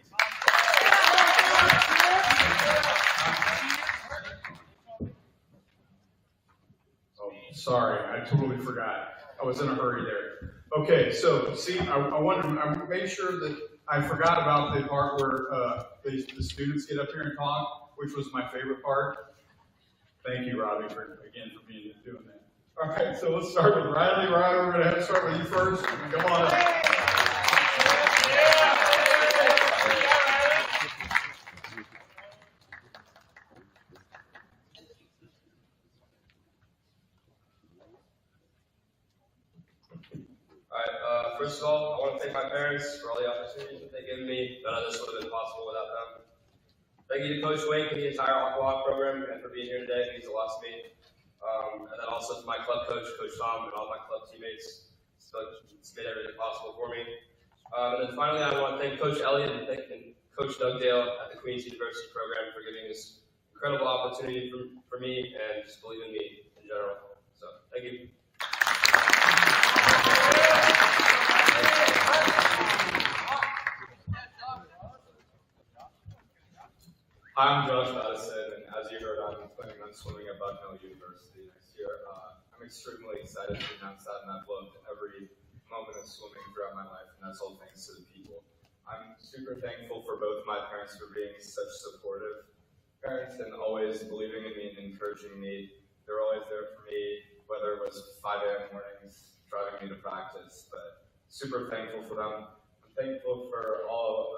A: Oh, sorry, I totally forgot. I was in a hurry there. Okay, so see, I made sure that I forgot about the part where the students get up here and talk, which was my favorite part. Thank you, Robbie, for doing that. All right, so let's start with Riley. Riley, we're going to have to start with you first. Come on up.
C: First of all, I want to thank my parents for all the opportunities that they've given me. None of this would have been possible without them. Thank you to Coach Wake and the entire Aquahawk program and for being here today. It means a lot to me. And then also to my club coach, Coach Tom, and all my club teammates. It's made everything possible for me. And then finally, I want to thank Coach Elliott and Coach Doug Dale at the Queens University program for giving this incredible opportunity for me and just believing in me in general. So, thank you.
G: Hi, I'm Josh Madison, and as you heard, I'm planning on swimming at Bucknell University next year. I'm extremely excited to announce that, and I've loved every moment of swimming throughout my life, and that's all thanks to the people. I'm super thankful for both my parents for being such supportive parents and always believing in me and encouraging me. They were always there for me, whether it was 5 a.m. mornings driving me to practice, but super thankful for them. I'm thankful for all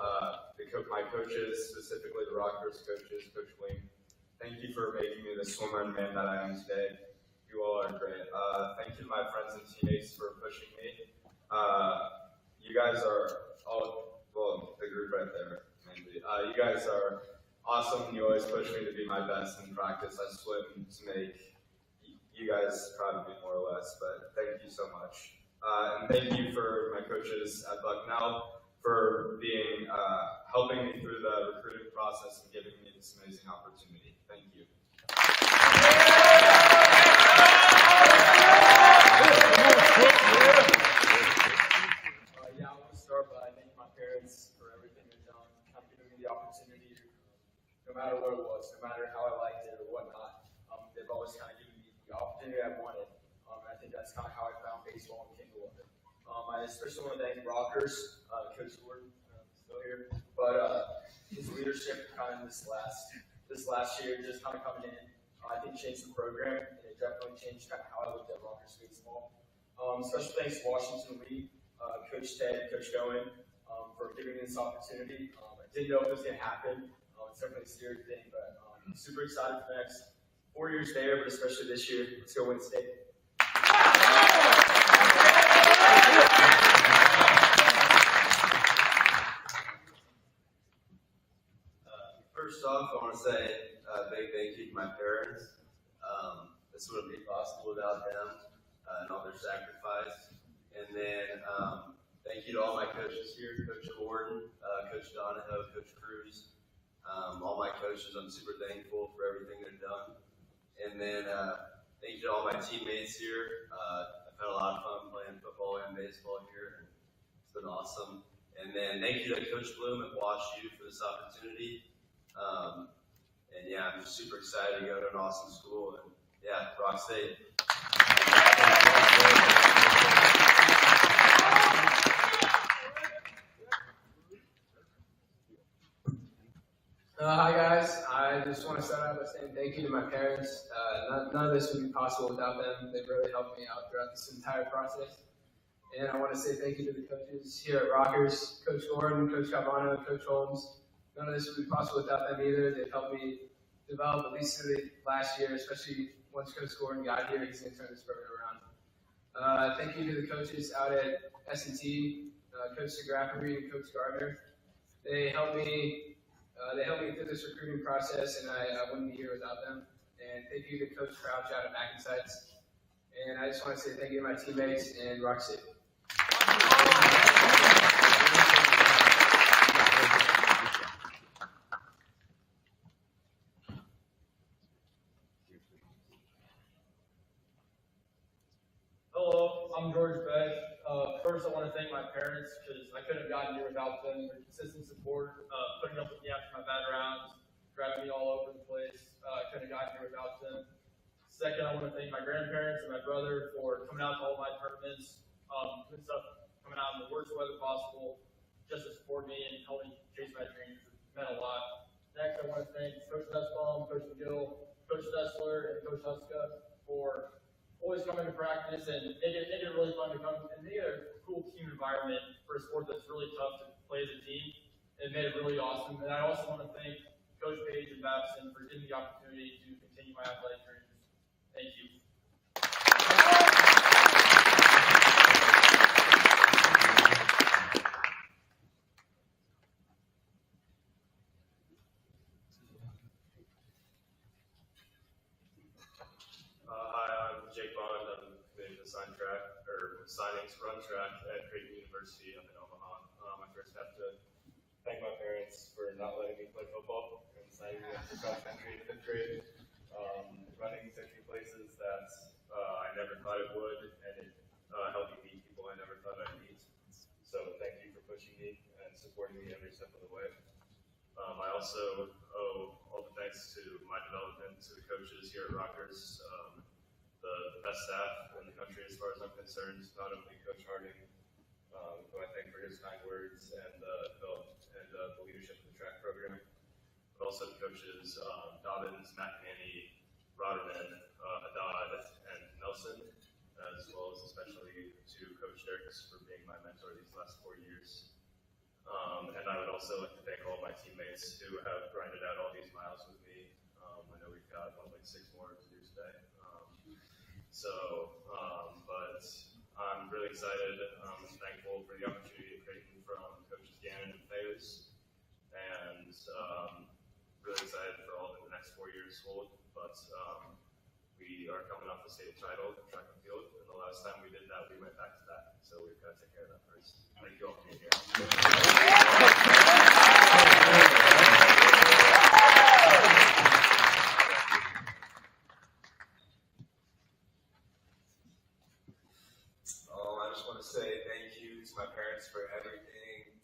G: my coaches, specifically the Rockhurst coaches, Coach Wing. Thank you for making me the swimmer and man that I am today. You all are great. Thank you to my friends and teammates for pushing me. You guys are all, well, the group right there, mainly. You guys are awesome. You always push me to be my best in practice. I swim to make you guys proud of me, more or less, but thank you so much. And thank you for my coaches at Bucknell for being, helping me through the recruiting process and giving me this amazing opportunity. Thank you.
D: I want to start by thanking my parents for everything they've done, giving me the opportunity, no matter what it was, no matter how I liked it or whatnot. They've always kind of given me the opportunity I wanted. And I think that's kind of how I found baseball and came to love it. I especially want to thank Rockhurst, Coach Gordon, still here, but his leadership kind of this last year, just kind of coming in, I think changed the program, and it definitely changed kind of how I looked at Rockhurst baseball. Special thanks to Washington Lee, Coach Ted, Coach Goen, for giving me this opportunity. I didn't know if it was going to happen. It's definitely a scary thing, but I'm super excited for the next 4 years there, but especially this year. Let's go win state.
H: First off, I want to say a big thank you to my parents. This wouldn't be possible without them and all their sacrifice. And then thank you to all my coaches here, Coach Gordon, Coach Donahoe, Coach Cruz, all my coaches. I'm super thankful for everything they've done. And then thank you to all my teammates here. I've had a lot of fun playing football and baseball here, and it's been awesome. And then thank you to Coach Bloom at Wash U for this opportunity. And yeah, I'm just super excited to go to an awesome school. And yeah, Rock State.
D: Hi guys, I just want to start out by saying thank you to my parents. None of this would be possible without them. They've really helped me out throughout this entire process. And I want to say thank you to the coaches here at Rockhurst, Coach Gordon, Coach Calvano, Coach Holmes. None of this would be possible without them either. They've helped me develop at least through the last year, especially once Coach Gordon got here, he's going to turn this program around. Thank you to the coaches out at S&T, Coach Segraffery and Coach Gardner. They helped me through this recruiting process, and I wouldn't be here without them. And thank you to Coach Crouch out at McInsights. And I just want to say thank you to my teammates and Rock City.
I: Hello, I'm George Beck. First, I want to thank my parents because I couldn't have gotten here without them. Their consistent support, putting up with me after my bad rounds, driving me all over the place. I couldn't have gotten here without them. Second, I want to thank my grandparents and my brother for coming out to all my tournaments, doing stuff, coming out in the worst weather possible, just to support me and help me chase my dreams. It meant a lot. Next, I want to thank Coach Nussbaum, Coach McGill, Coach Stessler, and Coach Huska for always coming to practice and making it really fun to come and make it a cool team environment for a sport that's really tough to play as a team. It made it really awesome. And I also want to thank Coach Page and Babson for giving me the opportunity to continue my athletic dreams. Thank you.
J: Hi, I'm Jake Bond. I'm committed to signings run track at Creighton University up in Omaha. I first have to thank my parents for not letting me play football and signing me up for cross country in 5th grade. Running took me places that I never thought it would, and it helped me meet people I never thought I'd meet. So thank you for pushing me and supporting me every step of the way. I also owe all the thanks to my development, to the coaches here at Rockhurst, the best staff in the country as far as I'm concerned, not only Coach Harding, who I thank for his kind words and the leadership of the track program, but also the coaches Dobbins, McNanny, Rotterman, Haddad, and Nelson, as well as especially to Coach Dirks for being my mentor these last 4 years. And I would also like to thank all my teammates who have grinded out all these miles with me. I know we've got 6 more to do today. But I'm really excited and thankful for the opportunity of Creighton from Coaches Gannon and Fayers, and really excited for all that the next 4 years hold. But we are coming off the state title in track and field, and the last time we did that, we went back to that. So we've got to take care of that first. Thank you all for being here.
H: I just want to say thank you to my parents for everything,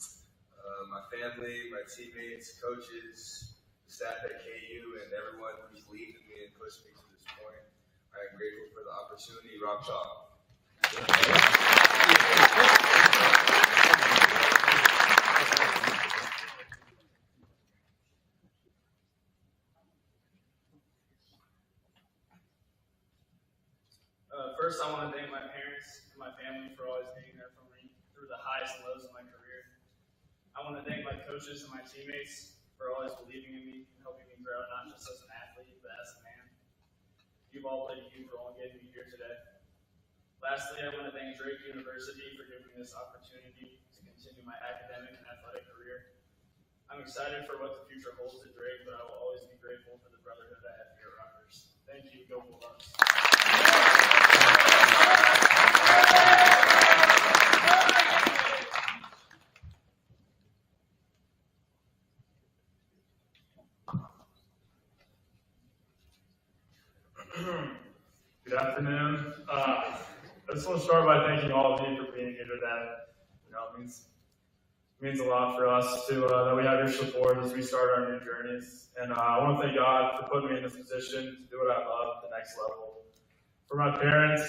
H: my family, my teammates, coaches, the staff at KU, and everyone who's believed in me and pushed me to this point. I am grateful for the opportunity. Rock Chalk.
I: First, I want to thank my parents and my family for always being there for me through the highs and lows of my career. I want to thank my coaches and my teammates for always believing in me and helping me grow, not just as an athlete, but as a man. You've all played a huge role in getting me here today. Lastly, I want to thank Drake University for giving me this opportunity to continue my academic and athletic career. I'm excited for what the future holds at Drake, but I will always be grateful for the brotherhood I have here at Rockhurst. Thank you. Go Bulldogs.
K: Good afternoon. I just want to start by thanking all of you for being here today. It means a lot for us to that we have your support as we start our new journeys. And I want to thank God for putting me in this position to do what I love at the next level. For my parents,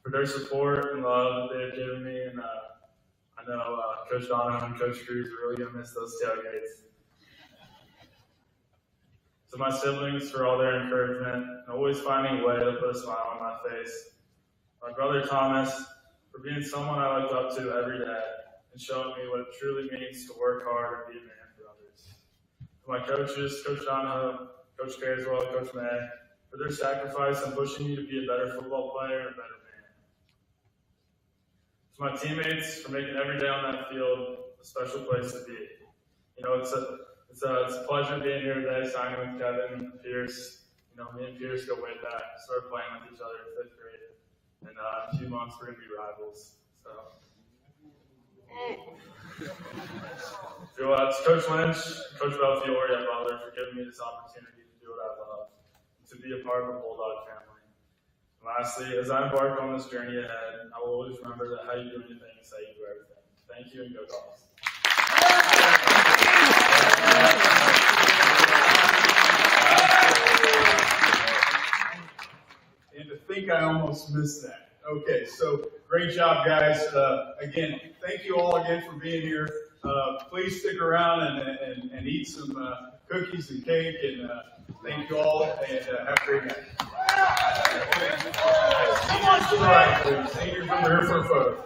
K: for their support and love that they've given me, and I know Coach Donovan and Coach Cruz are really going to miss those tailgates. To my siblings for all their encouragement and always finding a way to put a smile on my face. My brother Thomas for being someone I looked up to every day and showing me what it truly means to work hard and be a man for others. To my coaches, Coach Donovan, Coach Careswell, Coach May, for their sacrifice and pushing me to be a better football player and a better man. To my teammates for making every day on that field a special place to be. It's a pleasure being here today, signing with Kevin, Pierce. Me and Pierce go way back. Started playing with each other in 5th grade. And in a few months, we're going to be rivals. So, it's Coach Lynch, Coach Belfiore, and Butler for giving me this opportunity to do what I love, to be a part of the Bulldog family. And lastly, as I embark on this journey ahead, I will always remember that how you do anything is how you do everything. Thank you, and go Dogs.
A: And to think I almost missed that. Okay, so great job, guys. Again, thank you all again for being here. Please stick around and eat some cookies and cake. And thank you all, and have a great night. Seniors to the right, please. Seniors over here for a photo.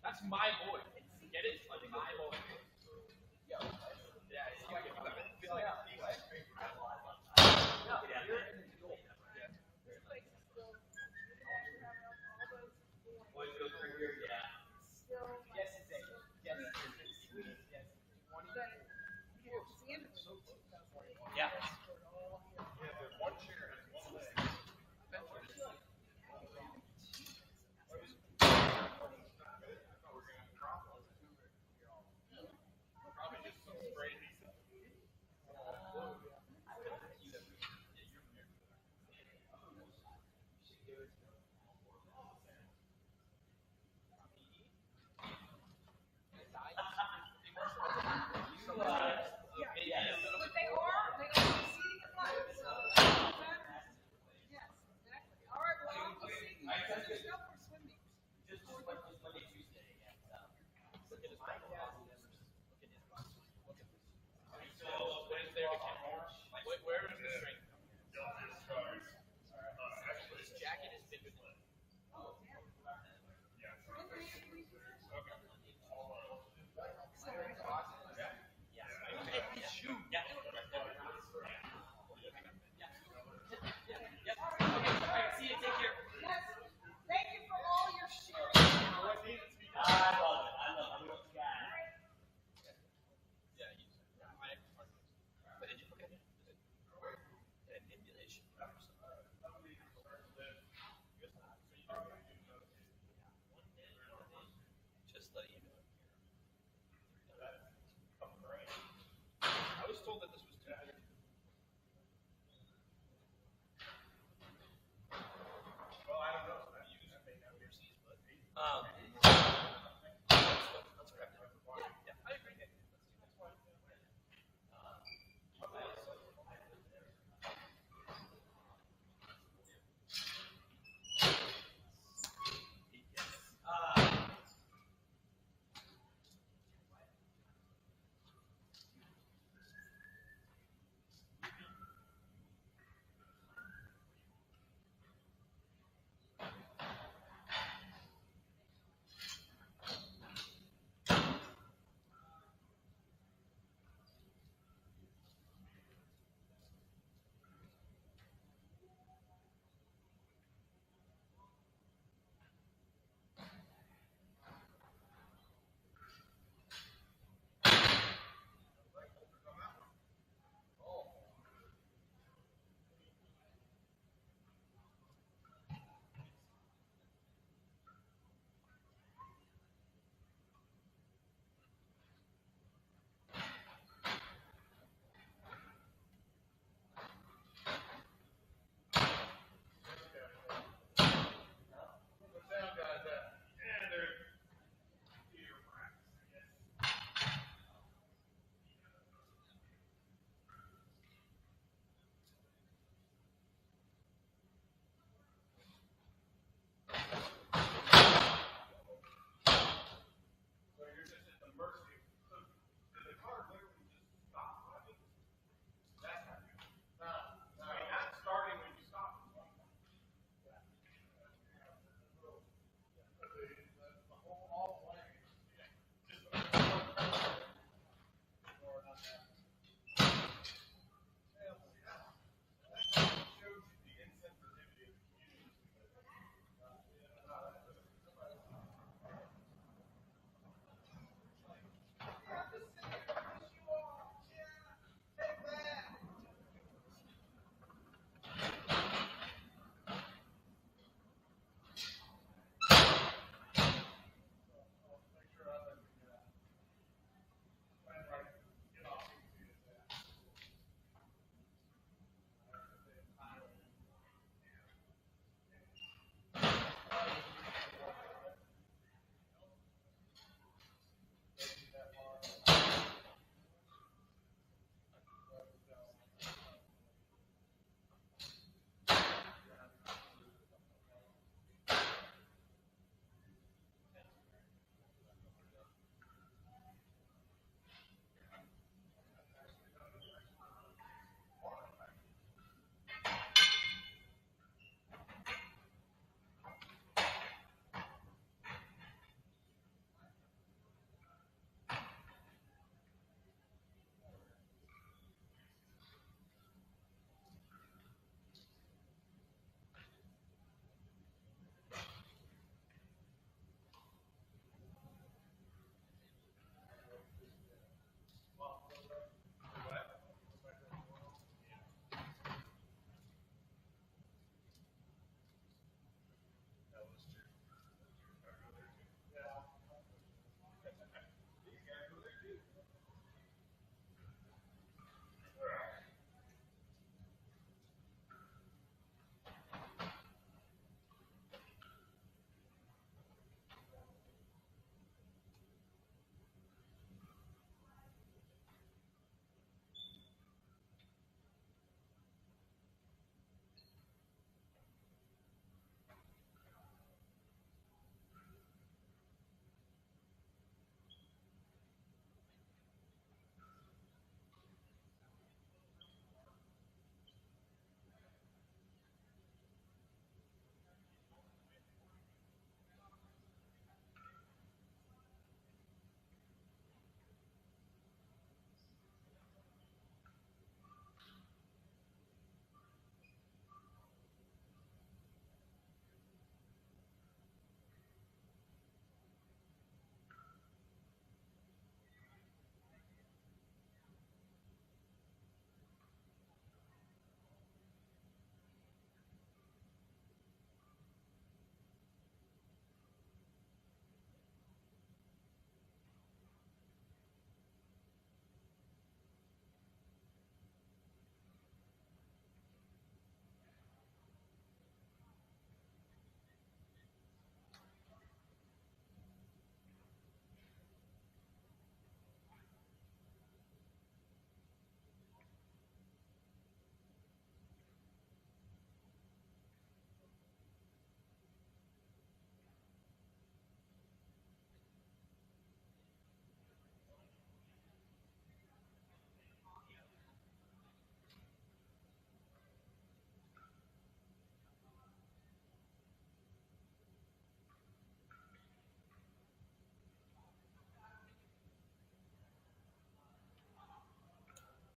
I: That's my boy. Get it? Like my boy. Yeah. Where is the strength?